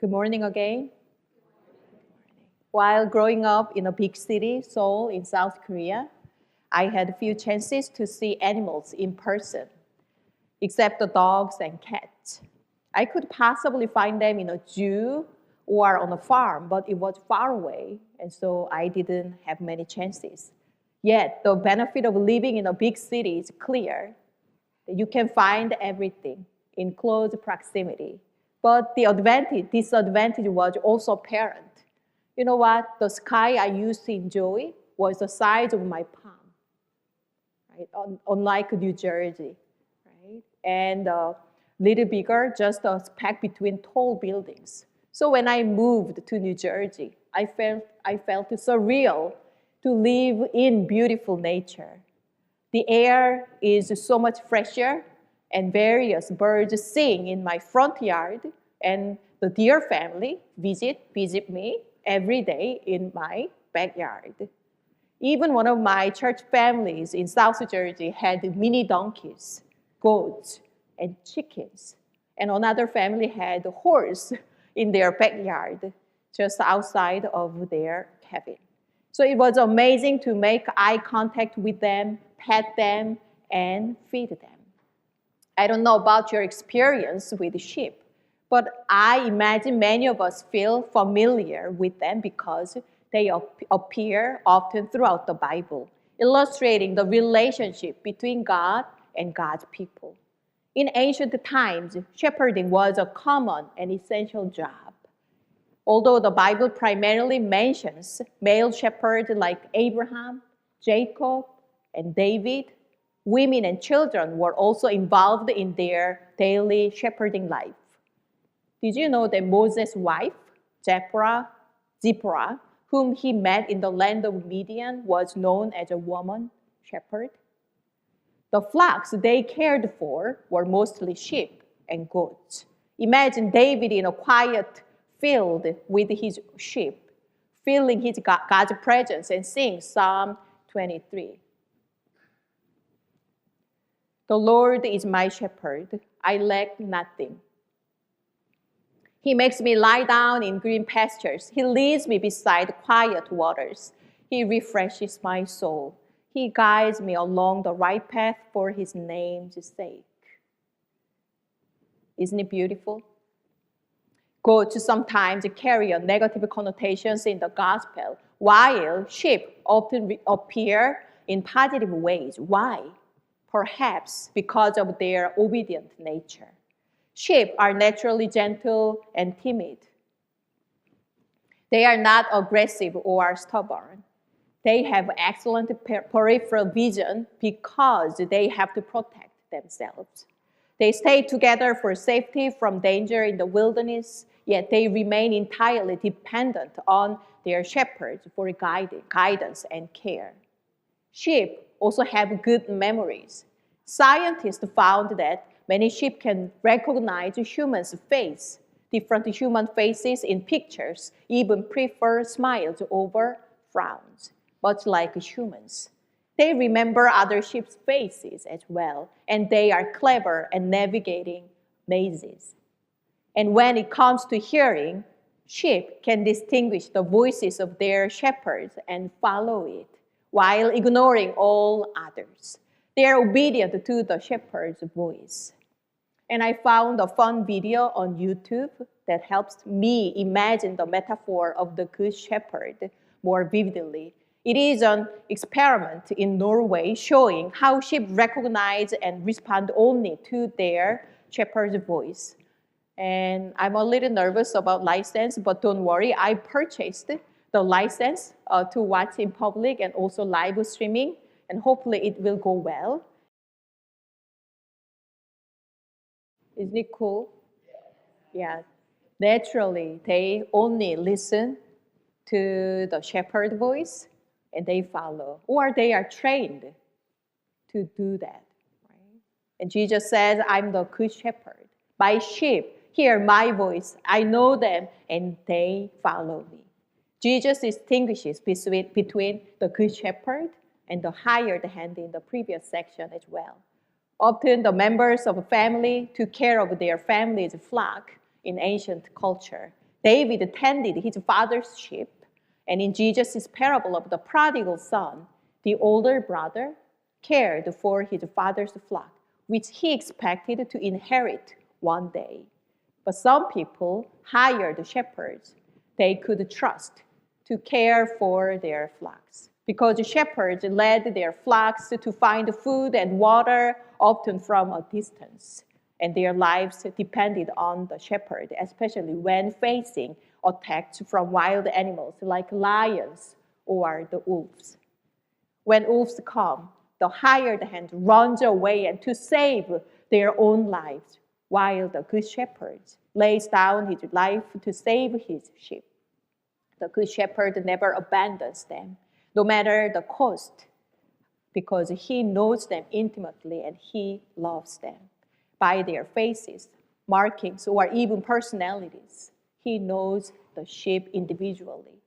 Good morning again. While growing up in a big city, Seoul, in South Korea, I had a few chances to see animals in person, except the dogs and cats. I could possibly find them in a zoo or on a farm, but it was far away, and so I didn't have many chances. Yet, the benefit of living in a big city is clear. You can find everything in close proximity. But the disadvantage was also apparent. You know what? The sky I used to enjoy was the size of my palm, right? Unlike New Jersey, right? And a little bigger, just a speck between tall buildings. So when I moved to New Jersey, I felt surreal to live in beautiful nature. The air is so much fresher, and various birds sing in my front yard, and the deer family visit me every day in my backyard. Even one of my church families in South Jersey had mini donkeys, goats, and chickens. And another family had a horse in their backyard, just outside of their cabin. So it was amazing to make eye contact with them, pet them, and feed them. I don't know about your experience with sheep, but I imagine many of us feel familiar with them because they appear often throughout the Bible, illustrating the relationship between God and God's people. In ancient times, shepherding was a common and essential job. Although the Bible primarily mentions male shepherds like Abraham, Jacob, and David, women and children were also involved in their daily shepherding life. Did you know that Moses' wife, Zipporah, whom he met in the land of Midian, was known as a woman shepherd? The flocks they cared for were mostly sheep and goats. Imagine David in a quiet field with his sheep, feeling his God's presence and sing Psalm 23. The Lord is my shepherd, I lack nothing. He makes me lie down in green pastures. He leads me beside quiet waters. He refreshes my soul. He guides me along the right path for his name's sake. Isn't it beautiful? Goats sometimes carry negative connotations in the gospel, while sheep often appear in positive ways. Why? Perhaps because of their obedient nature. Sheep are naturally gentle and timid. They are not aggressive or stubborn. They have excellent peripheral vision because they have to protect themselves. They stay together for safety from danger in the wilderness, yet they remain entirely dependent on their shepherds for guidance and care. Sheep also have good memories. Scientists found that many sheep can recognize humans' face, different human faces in pictures, even prefer smiles over frowns, much like humans. They remember other sheep's faces as well, and they are clever at navigating mazes. And when it comes to hearing, sheep can distinguish the voices of their shepherds and follow it, while ignoring all others. They are obedient to the shepherd's voice. And I found a fun video on YouTube that helps me imagine the metaphor of the Good Shepherd more vividly. It is an experiment in Norway showing how sheep recognize and respond only to their shepherd's voice. And I'm a little nervous about license, but don't worry, I purchased the license to watch in public and also live streaming, and hopefully it will go well. Isn't it cool? Yeah. Naturally, they only listen to the shepherd voice and they follow, or they are trained to do that. Right? And Jesus says, I'm the good shepherd. My sheep hear my voice. I know them and they follow me. Jesus distinguishes between the good shepherd and the hired hand in the previous section as well. Often the members of a family took care of their family's flock in ancient culture. David tended his father's sheep, and in Jesus' parable of the prodigal son, the older brother cared for his father's flock, which he expected to inherit one day. But some people hired shepherds they could trust to care for their flocks, because shepherds led their flocks to find food and water, often from a distance, and their lives depended on the shepherd, especially when facing attacks from wild animals like lions or the wolves. When wolves come, the hired hand runs away and to save their own lives, while the good shepherd lays down his life to save his sheep. The good shepherd never abandons them, no matter the cost, because he knows them intimately and he loves them. By their faces, markings, or even personalities, he knows the sheep individually.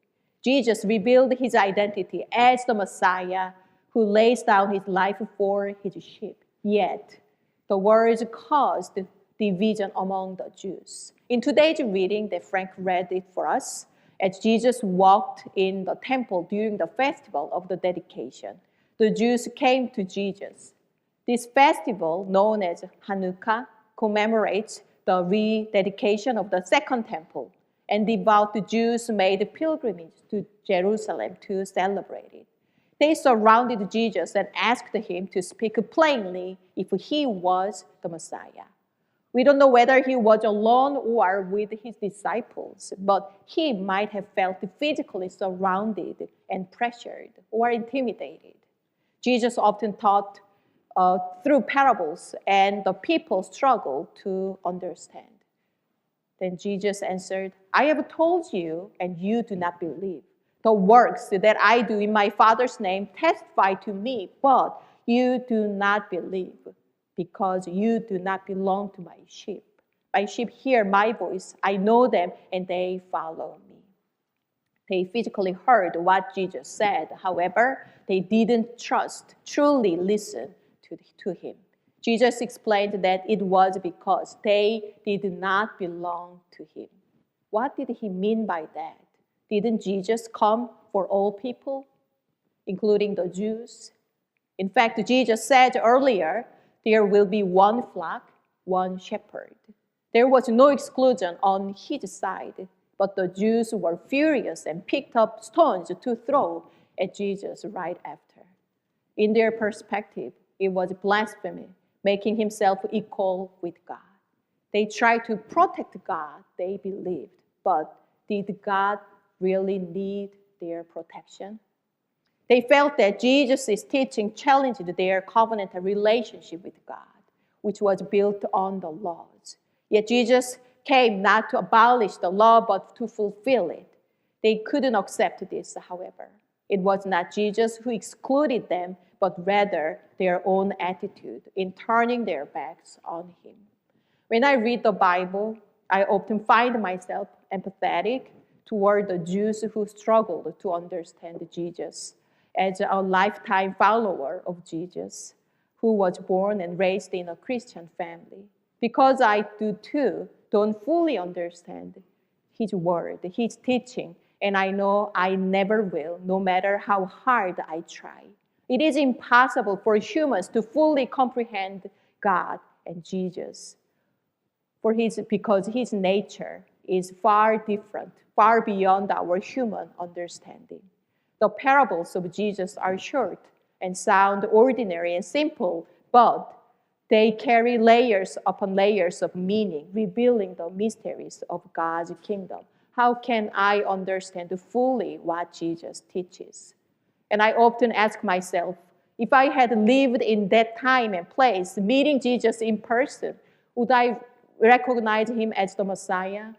Jesus revealed his identity as the Messiah who lays down his life for his sheep. Yet, the words caused division among the Jews. In today's reading that Frank read it for us, as Jesus walked in the temple during the festival of the dedication, the Jews came to Jesus. This festival, known as Hanukkah, commemorates the rededication of the second temple, and devout Jews made pilgrimage to Jerusalem to celebrate it. They surrounded Jesus and asked him to speak plainly if he was the Messiah. We don't know whether he was alone or with his disciples, but he might have felt physically surrounded and pressured or intimidated. Jesus often taught through parables, and the people struggled to understand. Then Jesus answered, "I have told you, and you do not believe. The works that I do in my Father's name testify to me, but you do not believe, because you do not belong to my sheep. My sheep hear my voice. I know them, and they follow me." They physically heard what Jesus said. However, they didn't truly listen to him. Jesus explained that it was because they did not belong to him. What did he mean by that? Didn't Jesus come for all people, including the Jews? In fact, Jesus said earlier, there will be one flock, one shepherd. There was no exclusion on his side, but the Jews were furious and picked up stones to throw at Jesus right after. In their perspective, it was blasphemy, making himself equal with God. They tried to protect God, they believed, but did God really need their protection? They felt that Jesus' teaching challenged their covenantal relationship with God, which was built on the laws. Yet Jesus came not to abolish the law, but to fulfill it. They couldn't accept this, however. It was not Jesus who excluded them, but rather their own attitude in turning their backs on him. When I read the Bible, I often find myself empathetic toward the Jews who struggled to understand Jesus. As a lifetime follower of Jesus, who was born and raised in a Christian family, because I don't fully understand his word, his teaching, and I know I never will, no matter how hard I try. It is impossible for humans to fully comprehend God and Jesus, because his nature is far different, far beyond our human understanding. The parables of Jesus are short and sound ordinary and simple, but they carry layers upon layers of meaning, revealing the mysteries of God's kingdom. How can I understand fully what Jesus teaches? And I often ask myself, if I had lived in that time and place, meeting Jesus in person, would I recognize him as the Messiah?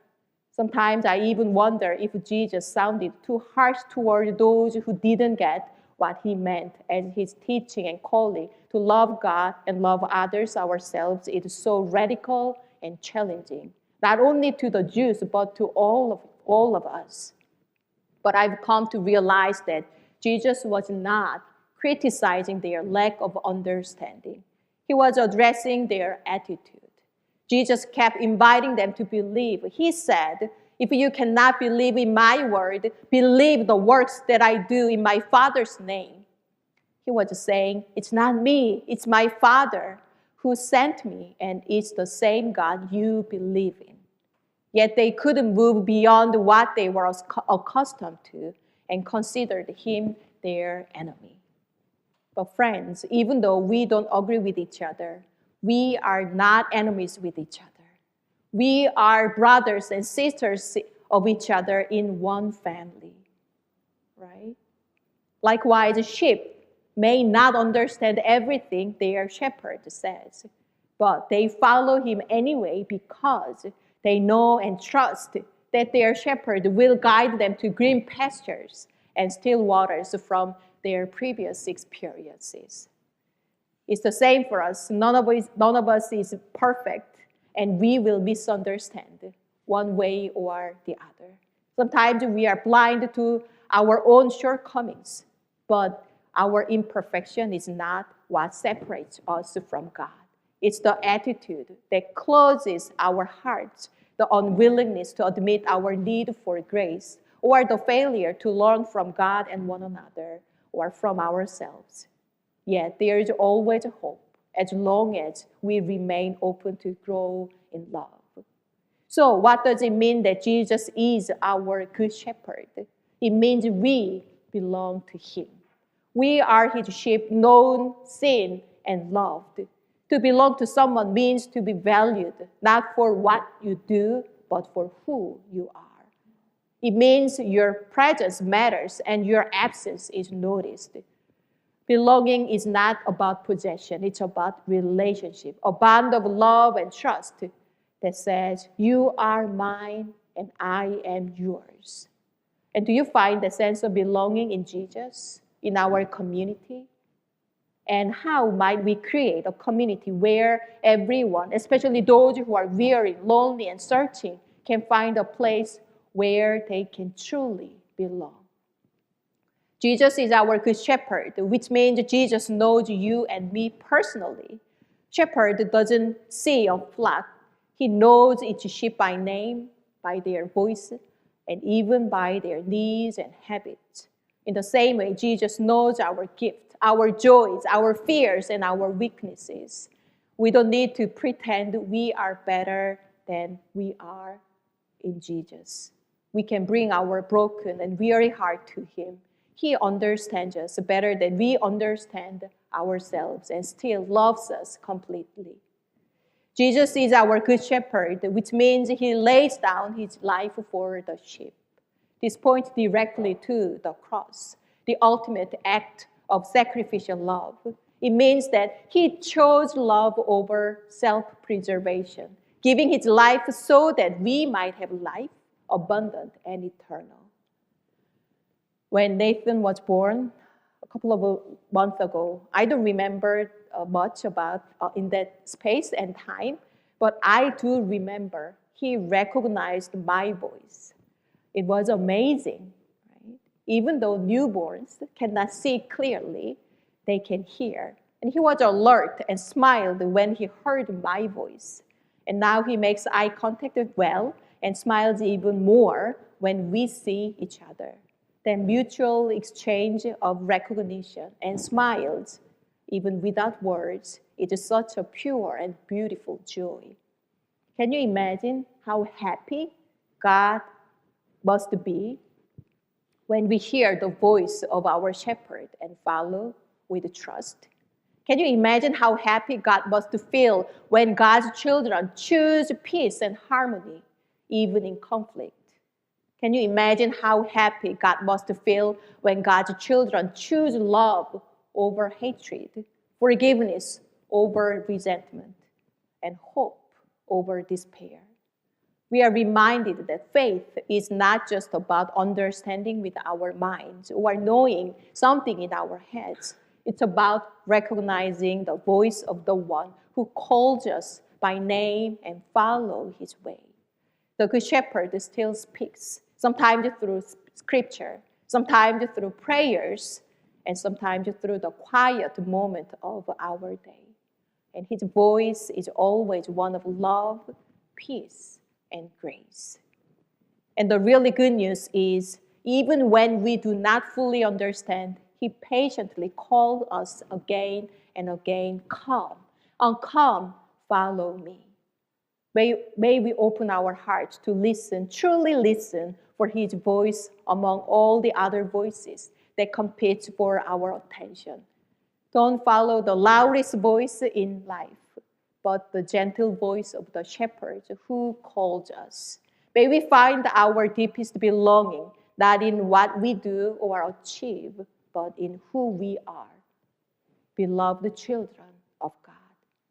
Sometimes I even wonder if Jesus sounded too harsh toward those who didn't get what he meant, as his teaching and calling to love God and love others ourselves is so radical and challenging, not only to the Jews, but to all of us. But I've come to realize that Jesus was not criticizing their lack of understanding. He was addressing their attitude. Jesus kept inviting them to believe. He said, If you cannot believe in my word, believe the works that I do in my Father's name. He was saying, it's not me, it's my Father who sent me, and it's the same God you believe in. Yet they couldn't move beyond what they were accustomed to and considered him their enemy. But friends, even though we don't agree with each other, we are not enemies with each other. We are brothers and sisters of each other in one family, right? Likewise, sheep may not understand everything their shepherd says, but they follow him anyway because they know and trust that their shepherd will guide them to green pastures and still waters from their previous experiences. It's the same for us. None of us is perfect, and we will misunderstand one way or the other. Sometimes we are blind to our own shortcomings, but our imperfection is not what separates us from God. It's the attitude that closes our hearts, the unwillingness to admit our need for grace, or the failure to learn from God and one another, or from ourselves. Yet there is always hope as long as we remain open to grow in love. So what does it mean that Jesus is our good shepherd? It means we belong to him. We are his sheep, known, seen, and loved. To belong to someone means to be valued, not for what you do, but for who you are. It means your presence matters and your absence is noticed. Belonging is not about possession, it's about relationship, a bond of love and trust that says, you are mine and I am yours. And do you find the sense of belonging in Jesus, in our community? And how might we create a community where everyone, especially those who are weary, lonely, and searching, can find a place where they can truly belong? Jesus is our good shepherd, which means Jesus knows you and me personally. Shepherd doesn't see a flock. He knows each sheep by name, by their voice, and even by their needs and habits. In the same way, Jesus knows our gift, our joys, our fears, and our weaknesses. We don't need to pretend we are better than we are in Jesus. We can bring our broken and weary heart to him. He understands us better than we understand ourselves and still loves us completely. Jesus is our good shepherd, which means he lays down his life for the sheep. This points directly to the cross, the ultimate act of sacrificial love. It means that he chose love over self-preservation, giving his life so that we might have life, abundant and eternal. When Nathan was born a couple of months ago, I don't remember much about in that space and time, but I do remember he recognized my voice. It was amazing, right? Even though newborns cannot see clearly, they can hear. And he was alert and smiled when he heard my voice. And now he makes eye contact as well and smiles even more when we see each other. The mutual exchange of recognition and smiles, even without words, it is such a pure and beautiful joy. Can you imagine how happy God must be when we hear the voice of our shepherd and follow with trust? Can you imagine how happy God must feel when God's children choose peace and harmony, even in conflict? Can you imagine how happy God must feel when God's children choose love over hatred, forgiveness over resentment, and hope over despair? We are reminded that faith is not just about understanding with our minds or knowing something in our heads. It's about recognizing the voice of the one who calls us by name and follow his way. The Good Shepherd still speaks, sometimes through scripture, sometimes through prayers, and sometimes through the quiet moment of our day. And his voice is always one of love, peace, and grace. And the really good news is, even when we do not fully understand, he patiently calls us again and again, come, come, follow me. May we open our hearts to listen, truly listen for his voice among all the other voices that compete for our attention. Don't follow the loudest voice in life, but the gentle voice of the shepherd who called us. May we find our deepest belonging, not in what we do or achieve, but in who we are. Beloved children of God,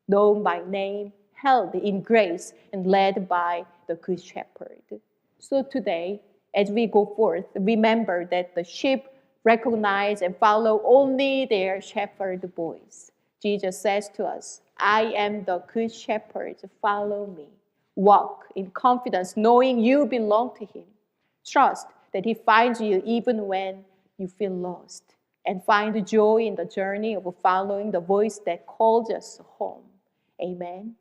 known by name, held in grace, and led by the Good Shepherd. So today, as we go forth, remember that the sheep recognize and follow only their shepherd voice. Jesus says to us, I am the Good Shepherd, follow me. Walk in confidence, knowing you belong to him. Trust that he finds you even when you feel lost, and find joy in the journey of following the voice that calls us home. Amen.